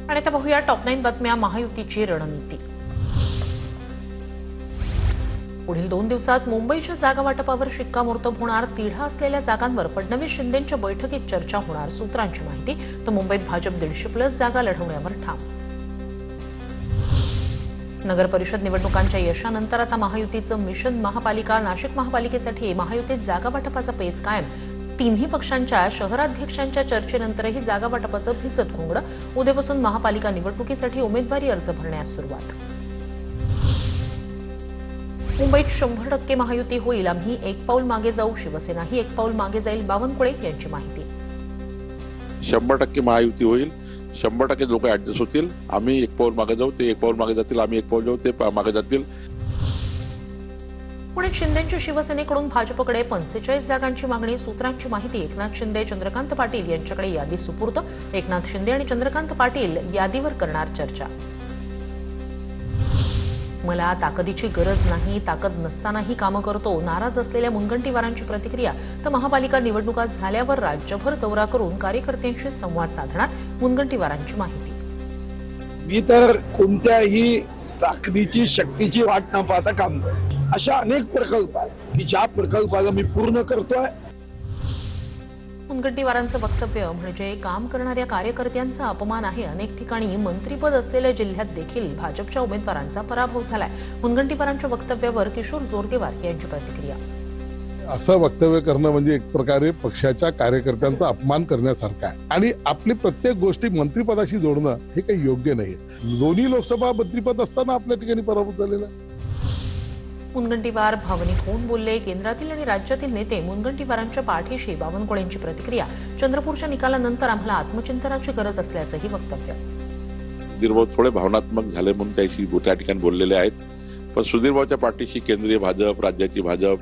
आणि आता पाहूया टॉप 9 बातम्या महायुतीची रणनीती। पुढील 2 दिवसात मुंबईच्या जागा वाटपावर शिक्कामोर्तब होणार। तिढा असलेल्या जागांवर फडणवीस शिंदेंच्या बैठकीत चर्चा होणार। सूत्रांची माहिती। तर मुंबईत भाजप 150+ जागा लढवण्यावर ठाम। नगर परिषद निवडणुकांच्या यशानंतर आता महायुतीचं मिशन महापालिका। नाशिक महापालिकेसाठी महायुतीत जागा वाटपाचा पेच कायम। तिन्ही पक्षांच्या शहराध्यक्षांच्या चर्चेनंतरही जागा वाटपाचं भिसत घोंगडं। उद्यापासून महापालिका निवडणुकीसाठी उमेदवारी अर्ज भरण्यास सुरुवात। मुंबईत 100% महायुती होईल। आम्ही एक पाऊल मागे जाऊ। शिवसेनाही एक पाऊल मागे जाईल। बावनकुळे यांची माहिती। 100% महायुती होईल। 100% लोक ऍडजस्ट होतील। आम्ही एक पाऊल मागे जाऊ, ते एक पाऊल मागे जातील। आम्ही एक पाऊल जाऊ, ते मागे जातील। पुण्यात शिंदेंच्या शिवसेनेकडून भाजपकडे 45 जागांची मागणी। सूत्रांची माहिती। एकनाथ शिंदे चंद्रकांत पाटील यांच्याकडे यादी सुपूर्द। एकनाथ शिंदे आणि चंद्रकांत पाटील यादीवर करणार चर्चा। मला ताकदीची गरज नाही, ताकद नसतानाही कामं करतो। नाराज असलेल्या मुनगंटीवारांची प्रतिक्रिया। तर महापालिका निवडणुका झाल्यावर राज्यभर दौरा करून कार्यकर्त्यांशी संवाद साधणार। मुनगंटीवारांची माहिती। मी तर कोणत्याही ताकदीची शक्तीची वाट न पाहता काम करतो। अशा अनेक प्रकल्प आहेत की ज्या प्रकल्पाला मी पूर्ण करतोय। मुनगंटीवारांचं वक्तव्य म्हणजे काम करणाऱ्या कार्यकर्त्यांचा अपमान आहे। अनेक ठिकाणी मंत्रीपद असलेल्या जिल्ह्यात देखील भाजपच्या उमेदवारांचा पराभव झालाय। मुनगंटीवारांच्या वक्तव्यावर किशोर जोरगेवार यांची प्रतिक्रिया। असं वक्तव्य करणं म्हणजे एक प्रकारे पक्षाच्या कार्यकर्त्यांचा अपमान करण्यासारखं आहे आणि आपली प्रत्येक गोष्टी मंत्रिपदाशी जोडणं हे काही योग्य नाहीये। दोन्ही लोकसभा मंत्रिपद असताना आपल्या ठिकाणी पराभव झालेला आहे। मुनगंटीवार भावनिक होऊन बोलले। केंद्रातील आणि राज्यातील नेते मुनगंटीवारांच्या पाठीशी। बावनकुळेंची प्रतिक्रिया। चंद्रपूरच्या निकालानंतर आम्हाला आत्मचिंतनाची गरज असल्याचंही वक्तव्य। सुधीरभाऊ थोडे भावनात्मक झाले म्हणून त्याशी त्या ठिकाणी बोललेले आहेत। पण सुधीरभाऊच्या पाठीशी केंद्रीय भाजप, राज्याची भाजप,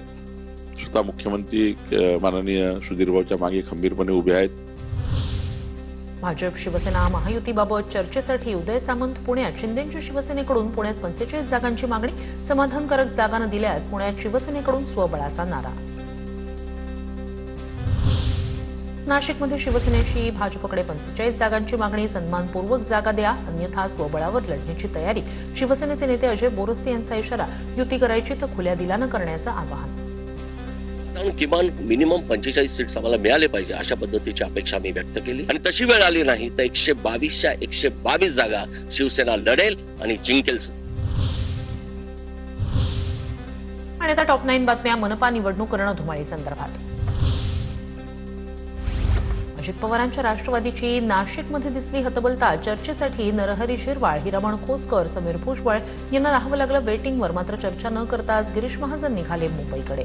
स्वतः मुख्यमंत्री माननीय सुधीरभाऊच्या मागे खंबीरपणे उभे आहेत। भाजप शिवसेना महायुतीबाबत चर्चेसाठी उदय सामंत पुण्यात। शिंदेंच्या शिवसेनेकडून पुण्यात 45 जागांची मागणी। समाधानकारक जागा न दिल्यास पुण्यात शिवसेनेकडून स्वबळाचा नारा। नाशिकमध्ये शिवसेनेशी भाजपकडे 45 जागांची मागणी। सन्मानपूर्वक जागा द्या, अन्यथा स्वबळावर लढण्याची तयारी। शिवसेनेचे नेते अजय बोरस्ते यांचा इशारा। युती करायची तर खुल्या दिलानं करण्याचं आवाहन। किमान मिनिमम 45 सीट्स आम्हाला मिळाले पाहिजे अशा पद्धतीची अपेक्षा मी व्यक्त केली आणि तशी वेळ आली नाही तर 122च्या 122 जागा शिवसेना लढेल आणि जिंकेल। आणि आता टॉप 9 बातम्या। मनपा निवडणूक रणधुमाळी संदर्भात। अजित पवारांच्या राष्ट्रवादीची नाशिकमध्ये दिसली हतबलता। चर्चेसाठी नरहरी झिरवाळ, हिरामण खोसकर, समीर भुजबळ यांना राहावं लागलं वेटिंगवर। मात्र चर्चा न करताच गिरीश महाजन निघाले मुंबईकडे।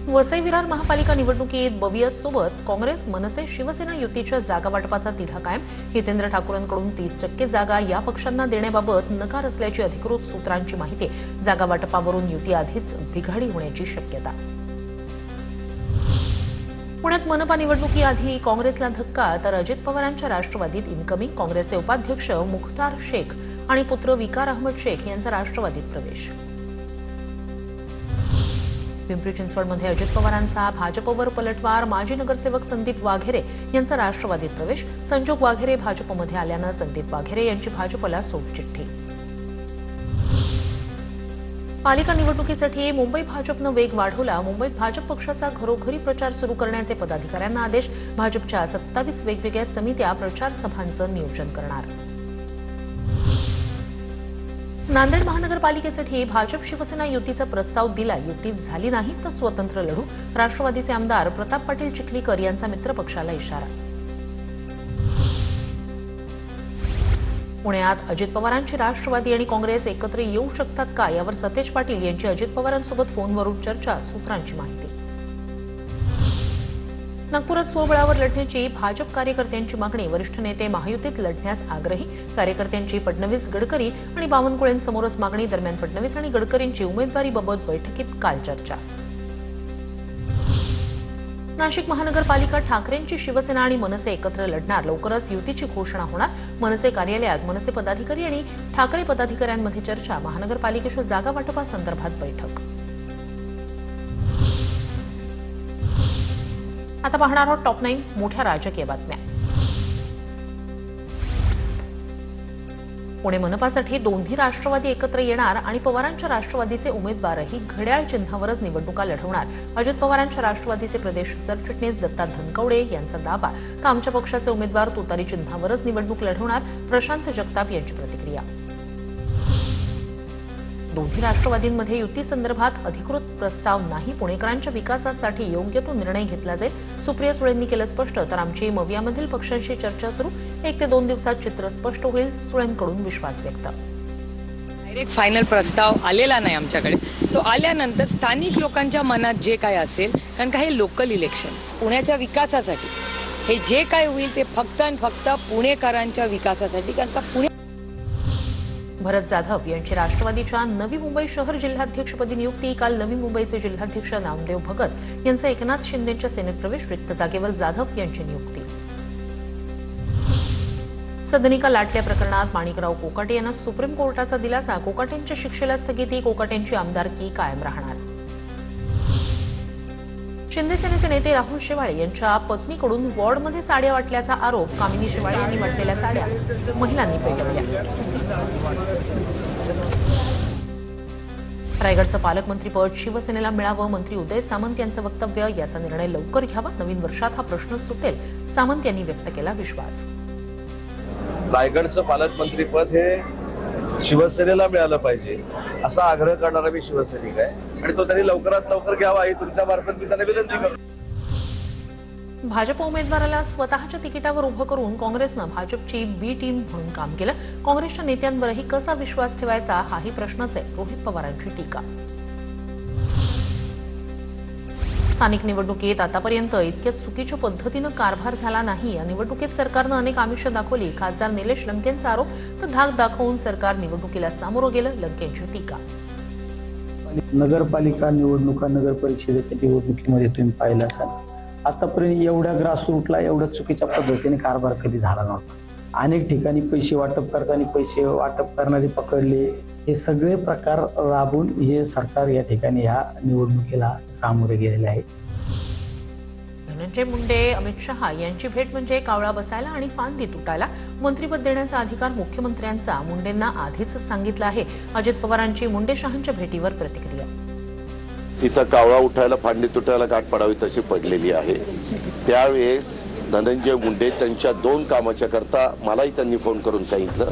वसई विरार महापालिका निवडणुकीत बवियसोबत काँग्रेस, मनसे, शिवसेना युतीच्या जागा वाटपाचा तिढा कायम। हितेंद्र ठाकूरांकडून 30% जागा या पक्षांना देण्याबाबत नकार असल्याची अधिकृत सूत्रांची माहिती। जागा वाटपावरून युती आधीच बिघाडी होण्याची शक्यता। पुण्यात मनपा निवडणुकीआधी काँग्रेसला धक्का तर अजित पवारांच्या राष्ट्रवादीत इनकमिंग। काँग्रेसचे उपाध्यक्ष मुख्तार शेख आणि पुत्र विकार अहमद शेख यांचा राष्ट्रवादीत प्रवेश। पिंपरी चिंचवडमध्ये अजित पवारांचा भाजपवर पलटवार। माजी नगरसेवक संदीप वाघेरे यांचा राष्ट्रवादीत प्रवेश। संजोग वाघेरे भाजपमध्ये आल्यानं संदीप वाघेरे यांची भाजपला सोपचिठ्ठी। पालिका निवडणुकीसाठी मुंबई भाजपनं वेग वाढवला। मुंबईत भाजप पक्षाचा घरोघरी प्रचार सुरू करण्याचे पदाधिकाऱ्यांना आदेश। भाजपच्या 27 वेगवेगळ्या समित्या प्रचार सभांचं नियोजन करणार। नांदेड महानगरपालिकेसाठी भाजप शिवसेना युतीचा प्रस्ताव दिला। युती झाली नाही तर स्वतंत्र लढू। राष्ट्रवादीचे आमदार प्रताप पाटील चिखलीकर यांचा मित्रपक्षाला इशारा। पुण्यात अजित पवारांची राष्ट्रवादी आणि काँग्रेस एकत्र येऊ शकतात का यावर सतेज पाटील यांची अजित पवारांसोबत फोनवरून चर्चा। सूत्रांची माहिती। नागपुरात स्वबळावर लढण्याची भाजप कार्यकर्त्यांची मागणी। वरिष्ठ नेते महायुतीत लढण्यास आग्रही। कार्यकर्त्यांची फडणवीस, गडकरी आणि बावनकुळेंसमोरच मागणी। दरम्यान फडणवीस आणि गडकरींची उमेदवारीबाबत बैठकीत काल चर्चा। नाशिक महानगरपालिका ठाकरेंची शिवसेना आणि मनसे एकत्र लढणार। लवकरच युतीची घोषणा होणार। मनसे कार्यालयात मनसे पदाधिकारी आणि ठाकरे पदाधिकाऱ्यांमध्ये चर्चा। महानगरपालिकेच्या जागा वाटपासंदर्भात बैठक। आता पाहणार आहोत टॉप 9 मोठ्या राजकीय बातम्या। पुणे मनपासाठी दोन्ही राष्ट्रवादी एकत्र येणार आणि पवारांच्या राष्ट्रवादीचे उमेदवारही घड्याळ चिन्हावरच निवडणुका लढवणार. अजित पवारांच्या राष्ट्रवादीचे प्रदेश सरचिटणीस दत्ता धनकवडे यांचा दावा तर आमच्या पक्षाचे उमेदवार तुतारी चिन्हावरच निवडणूक लढवणार. प्रशांत जगताप यांची प्रतिक्रिया. दोन्ही राष्ट्रवादींमध्ये युतीसंदर्भात अधिकृत प्रस्ताव नाही. पुणेकरांच्या विकासासाठी योग्य तो निर्णय घेतला जाईल. सुप्रिया सुळेंनी केलं स्पष्ट. तर आमची मवियामधील पक्षांशी चर्चा सुरू. 1 ते 2 दिवसात चित्र स्पष्ट होईल. सुळेंकडून विश्वास व्यक्त. डायरेक्ट फायनल प्रस्ताव आलेला नाही आमच्याकडे. तो आल्यानंतर स्थानिक लोकांच्या मनात जे काय असेल, कारण का हे लोकल इलेक्शन पुण्याच्या विकासासाठी हे जे काय होईल ते फक्त आणि फक्त पुणेकरांच्या विकासासाठी. कारण का पुणे भरत जाधव यांची राष्ट्रवादीच्या नवी मुंबई शहर जिल्हाध्यक्षपदी नियुक्ती. काल नवी मुंबईचे जिल्हाध्यक्ष नामदेव भगत यांचा एकनाथ शिंदेच्या सेनेत प्रवेश. रिक्त जागेवर जाधव यांची नियुक्ती. सदनिका लाटल्या प्रकरणात माणिकराव कोकाटे यांना सुप्रीम कोर्टाचा दिलासा. कोकाटेंच्या शिक्षेला स्थगिती. कोकाटेंची आमदारकी कायम राहणार. शिंदे सेनेचे नेते राहुल शेवाळे यांच्या पत्नीकडून वॉर्डमध्ये साड्या वाटल्याचा आरोप. कामिनी शेवाळे यांनी वाटलेल्या साड्या महिलांनी पेटवल्या. रायगडचं पालकमंत्रीपद शिवसेनेला मिळावं. मंत्री उदय सामंत यांचं वक्तव्य. याचा निर्णय लवकर घ्यावा. नवीन वर्षात हा प्रश्न सुटेल. सामंत यांनी व्यक्त केला विश्वास. रायगडचं पालकमंत्रीपद हे शिवसेनेला मिळालं पाहिजे असा आग्रह करणारा मी शिवसैनिक आहे आणि तो त्यांनी लवकरात लवकर घ्यावा ही तुमच्या मार्फत मी त्यांना विनंती करतो. भाजप उमेदवाराला स्वतःच्या तिकिटावर उभं करून काँग्रेसनं भाजपची बी टीम म्हणून काम केलं. काँग्रेसच्या नेत्यांवरही कसा विश्वास ठेवायचा हाही प्रश्नच आहे. रोहित पवारांची टीका. स्थानिक निवडणुकीत आतापर्यंत इतक्या चुकीच्या पद्धतीनं कारभार झाला नाही. या निवडणुकीत सरकारनं अनेक आमिषं दाखवली. खासदार निलेश लंकेंचा आरोप. तर धाक दाखवून सरकार निवडणुकीला सामोरं गेलं. लंकेंची टीका. नगरपालिका निवडणुका, नगर परिषदेच्या निवडणुकीमध्ये तुम्ही पाहिलं असाल, आतापर्यंत एवढ्या ग्रासरूटला एवढ्या चुकीच्या पद्धतीने कारभार कधी झाला नव्हता. अनेक ठिकाणी पैसे वाटप करताना पैसे वाटप करणारे पकडले. हे सगळे प्रकार राबून हे सरकार या ठिकाणी ह्या निवडणुकीला सामोरे गेलेले आहे. धनंजय मुंडे अमित शहा यांची भेट म्हणजे कावळा बसायला आणि फांदी तुटायला. मंत्रिपद देण्याचा अधिकार मुख्यमंत्र्यांचा. मुंडेंना आधीच सांगितलं आहे. अजित पवारांची मुंडे शहांच्या भेटीवर प्रतिक्रिया. तिथं कावळा उठायला फांदी तुटायला गाठ पडावी तशी पडलेली आहे. त्यावेळेस धनंजय मुंडे त्यांच्या 2 कामाच्या करता मलाही त्यांनी फोन करून सांगितलं